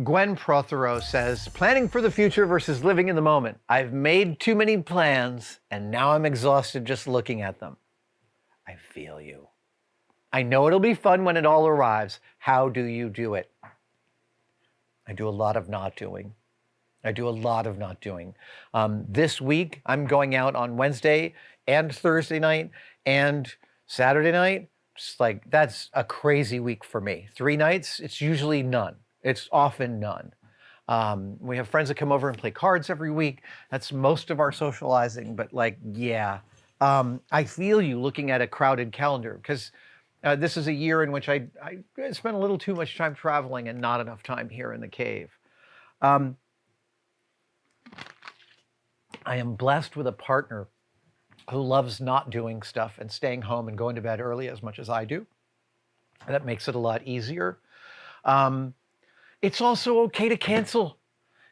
Gwen Prothero says, planning for the future versus living in the moment. I've made too many plans and now I'm exhausted just looking at them. I feel you. I know it'll be fun when it all arrives. How do you do it? I do a lot of not doing. This week, I'm going out on Wednesday and Thursday night and Saturday night. Just like, that's a crazy week for me. 3 nights, it's usually none. It's often none. We have friends that come over and play cards every week. That's most of our socializing, but like, yeah. I feel you looking at a crowded calendar because this is a year in which I spent a little too much time traveling and not enough time here in the cave. I am blessed with a partner who loves not doing stuff and staying home and going to bed early as much as I do. That makes it a lot easier. It's also okay to cancel.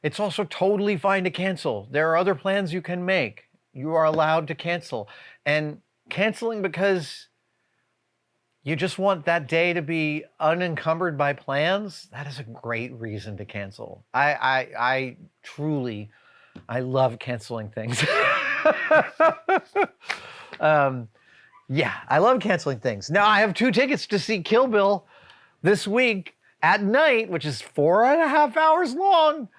It's also totally fine to cancel. There are other plans you can make. You are allowed to cancel. And canceling because you just want that day to be unencumbered by plans, that is a great reason to cancel. I truly love canceling things. Yeah, I love canceling things. Now, I have 2 tickets to see Kill Bill this week at night, which is 4.5 hours long.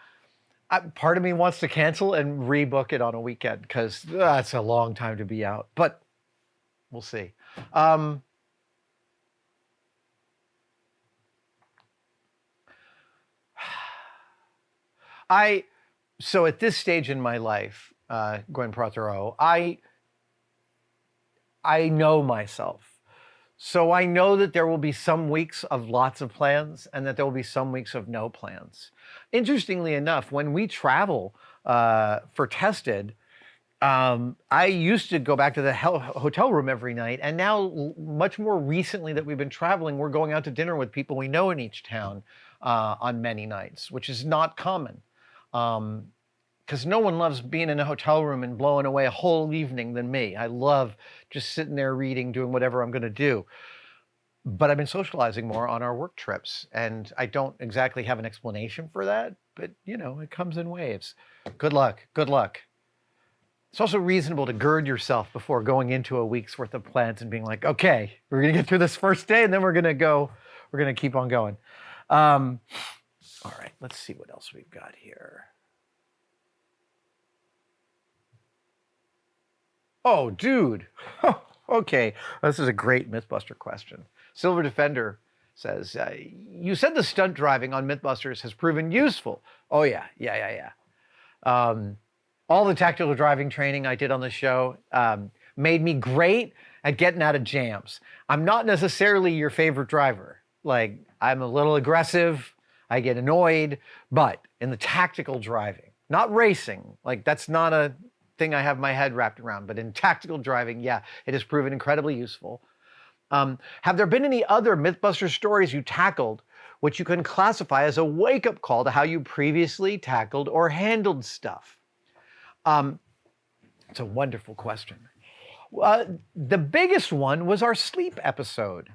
Part of me wants to cancel and rebook it on a weekend because that's a long time to be out, but we'll see. So at this stage in my life, Gwen Prothero, I know myself. So I know that there will be some weeks of lots of plans and that there will be some weeks of no plans. Interestingly enough, when we travel for Tested, I used to go back to the hotel room every night. And now, much more recently that we've been traveling, we're going out to dinner with people we know in each town on many nights, which is not common. Because no one loves being in a hotel room and blowing away a whole evening than me. I love just sitting there reading, doing whatever I'm going to do. But I've been socializing more on our work trips, and I don't exactly have an explanation for that, but you know, it comes in waves. Good luck, good luck. It's also reasonable to gird yourself before going into a week's worth of plans and being like, okay, we're going to get through this first day and then we're going to keep on going. All right, let's see what else we've got here. Oh, dude. Okay, this is a great Mythbuster question. Silver Defender says, you said the stunt driving on Mythbusters has proven useful. Oh, yeah. All the tactical driving training I did on the show made me great at getting out of jams. I'm not necessarily your favorite driver. Like, I'm a little aggressive, I get annoyed, but in the tactical driving, not racing, like that's not a thing I have my head wrapped around, but in tactical driving, yeah, it has proven incredibly useful. Have there been any other Mythbuster stories you tackled which you can classify as a wake-up call to how you previously tackled or handled stuff? It's a wonderful question. The biggest one was our sleep episode.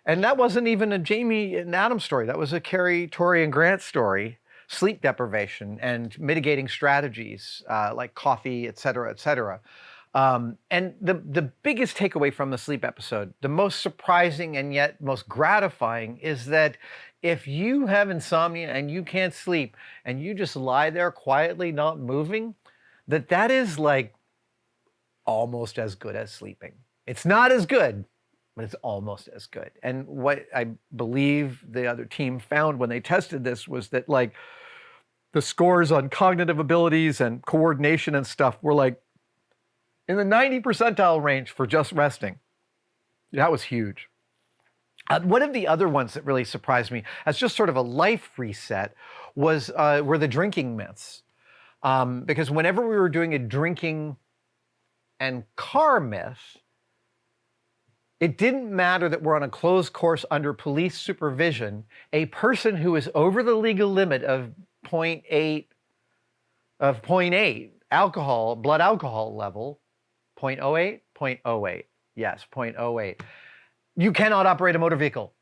And that wasn't even a Jamie and Adam story. That was a Carrie, Tori, and Grant story. Sleep deprivation and mitigating strategies like coffee, et cetera, et cetera. And the biggest takeaway from the sleep episode, the most surprising and yet most gratifying, is that if you have insomnia and you can't sleep and you just lie there quietly not moving, that is like almost as good as sleeping. It's not as good, but it's almost as good. And what I believe the other team found when they tested this was that like the scores on cognitive abilities and coordination and stuff were like in the 90 percentile range for just resting. That was huge. One of the other ones that really surprised me as just sort of a life reset were the drinking myths. Because whenever we were doing a drinking and car myth, it didn't matter that we're on a closed course under police supervision. A person who is over the legal limit of 0.8 alcohol, blood alcohol level, 0.08? 0.08. Yes, 0.08. You cannot operate a motor vehicle.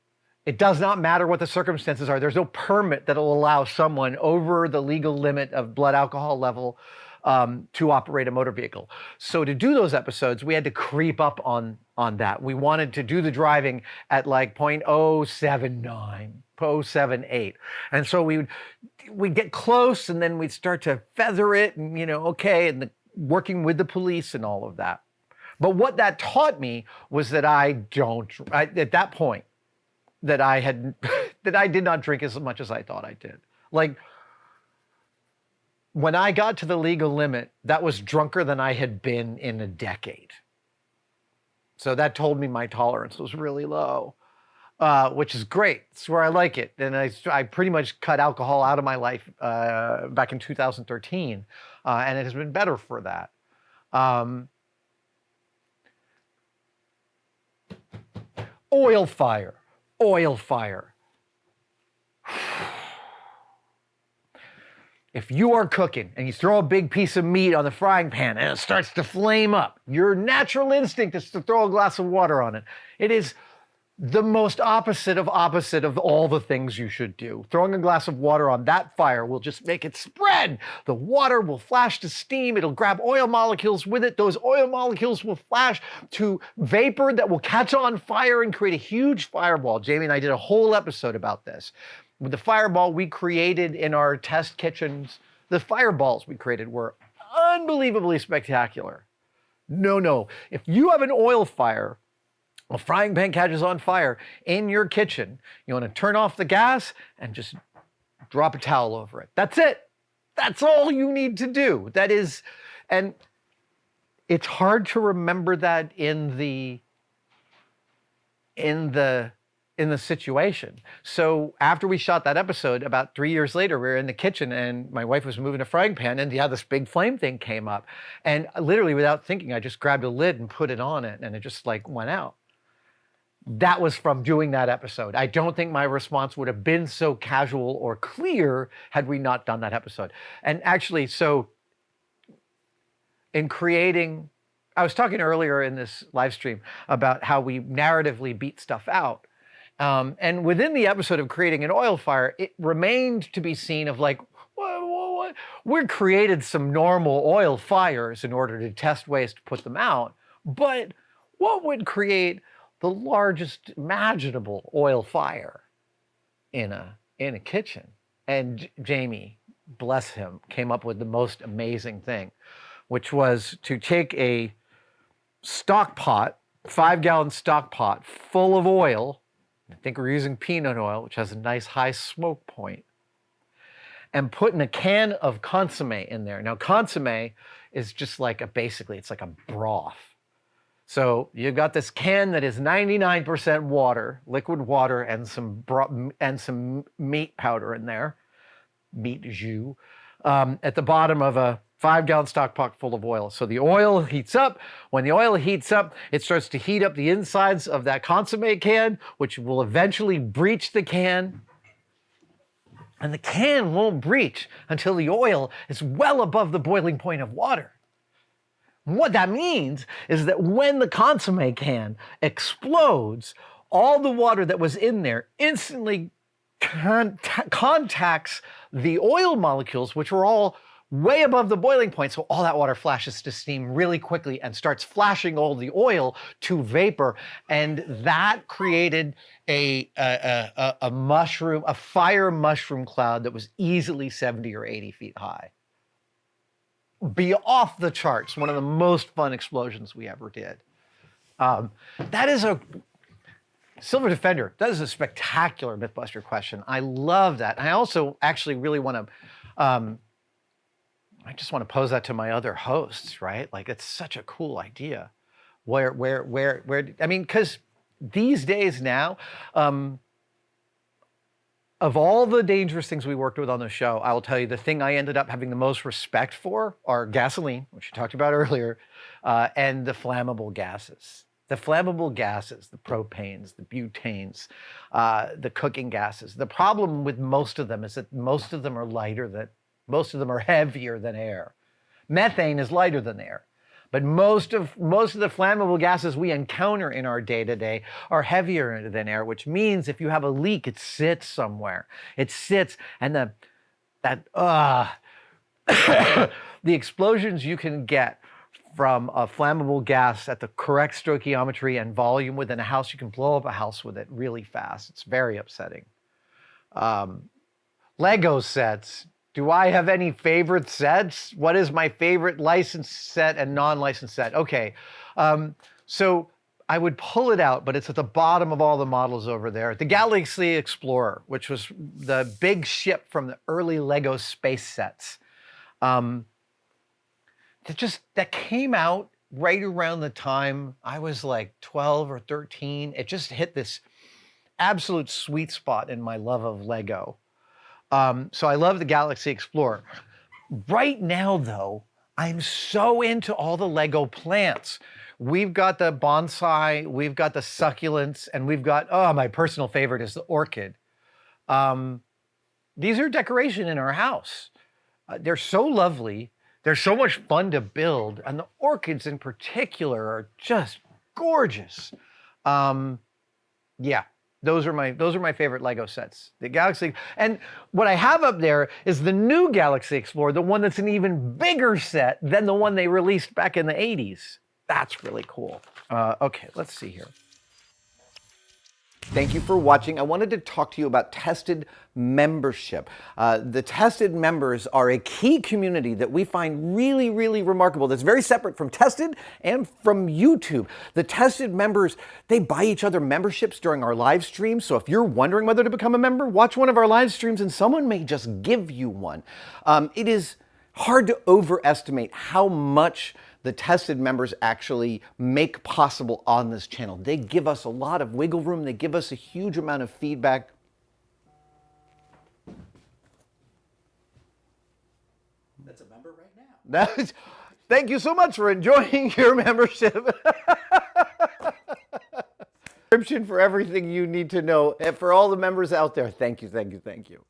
It does not matter what the circumstances are. There's no permit that will allow someone over the legal limit of blood alcohol level to operate a motor vehicle. So to do those episodes, we had to creep up on that. We wanted to do the driving at like 0.079, 0.078. And so we'd get close, and then we'd start to feather it, and okay, and working with the police and all of that. But what that taught me was that at that point, that I did not drink as much as I thought I did. Like, when I got to the legal limit, that was drunker than I had been in a decade. So that told me my tolerance was really low, which is great. It's where I like it. And I pretty much cut alcohol out of my life back in 2013, and it has been better for that. Oil fire. If you are cooking and you throw a big piece of meat on the frying pan and it starts to flame up, your natural instinct is to throw a glass of water on it. It is the most opposite of all the things you should do. Throwing a glass of water on that fire will just make it spread. The water will flash to steam. It'll grab oil molecules with it. Those oil molecules will flash to vapor that will catch on fire and create a huge fireball. Jamie and I did a whole episode about this. With the fireball we created in our test kitchens, the fireballs we created were unbelievably spectacular. No. If you have an oil fire, a frying pan catches on fire in your kitchen, you want to turn off the gas and just drop a towel over it. That's it. That's all you need to do. That is, and it's hard to remember that in the situation. So after we shot that episode, about 3 years later, we were in the kitchen and my wife was moving a frying pan, and this big flame thing came up. And literally without thinking, I just grabbed a lid and put it on it, and it just like went out. That was from doing that episode. I don't think my response would have been so casual or clear had we not done that episode. And actually, so in creating, I was talking earlier in this live stream about how we narratively beat stuff out. And within the episode of creating an oil fire, it remained to be seen of like, what? We created some normal oil fires in order to test ways to put them out. But what would create the largest imaginable oil fire in a kitchen? And Jamie, bless him, came up with the most amazing thing, which was to take a stock pot, 5-gallon stock pot full of oil. I think we're using peanut oil, which has a nice high smoke point, and putting a can of consomme in there. Now, consomme is just like basically, it's like a broth. So you've got this can that is 99% water, liquid water, and some meat powder in there, meat jus, at the bottom of a 5-gallon stock pot full of oil. So the oil heats up. When the oil heats up, it starts to heat up the insides of that consomme can, which will eventually breach the can. And the can won't breach until the oil is well above the boiling point of water. What that means is that when the consomme can explodes, all the water that was in there instantly contacts the oil molecules, which were all way above the boiling point. So all that water flashes to steam really quickly and starts flashing all the oil to vapor. And that created a fire mushroom cloud that was easily 70 or 80 feet high. Be off the charts. One of the most fun explosions we ever did. That is a Silver Defender. That is a spectacular MythBuster question. I love that. I also actually really want to, I just want to pose that to my other hosts, right? Like, it's such a cool idea. Where, I mean, because these days now, of all the dangerous things we worked with on the show, I will tell you the thing I ended up having the most respect for are gasoline, which you talked about earlier, and the flammable gases. The flammable gases, the propanes, the butanes, the cooking gases. The problem with most of them is that most of them are heavier than air. Methane is lighter than air, But most of the flammable gases we encounter in our day-to-day are heavier than air, which means if you have a leak, it sits somewhere. It sits, and the explosions you can get from a flammable gas at the correct stoichiometry and volume within a house, you can blow up a house with it really fast. It's very upsetting. Lego sets. Do I have any favorite sets? What is my favorite licensed set and non-licensed set? Okay, so I would pull it out, but it's at the bottom of all the models over there. The Galaxy Explorer, which was the big ship from the early Lego space sets. That came out right around the time I was like 12 or 13. It just hit this absolute sweet spot in my love of Lego. So I love the Galaxy Explorer. Right now, though, I'm so into all the Lego plants. We've got the bonsai, we've got the succulents, and we've got, my personal favorite is the orchid. These are decoration in our house. They're so lovely. They're so much fun to build, and the orchids in particular are just gorgeous. Yeah, those are my favorite Lego sets. The Galaxy, and what I have up there is the new Galaxy Explorer, the one that's an even bigger set than the one they released back in the 80s. That's really cool. Okay, let's see here. Thank you for watching. I wanted to talk to you about Tested membership. The Tested members are a key community that we find really, really remarkable. That's very separate from Tested and from YouTube. The Tested members, they buy each other memberships during our live streams. So if you're wondering whether to become a member, watch one of our live streams and someone may just give you one. It is hard to overestimate how much the Tested members actually make possible on this channel. They give us a lot of wiggle room. They give us a huge amount of feedback. That's a member right now. Thank you so much for enjoying your membership. Description for everything you need to know. And for all the members out there, thank you, thank you, thank you.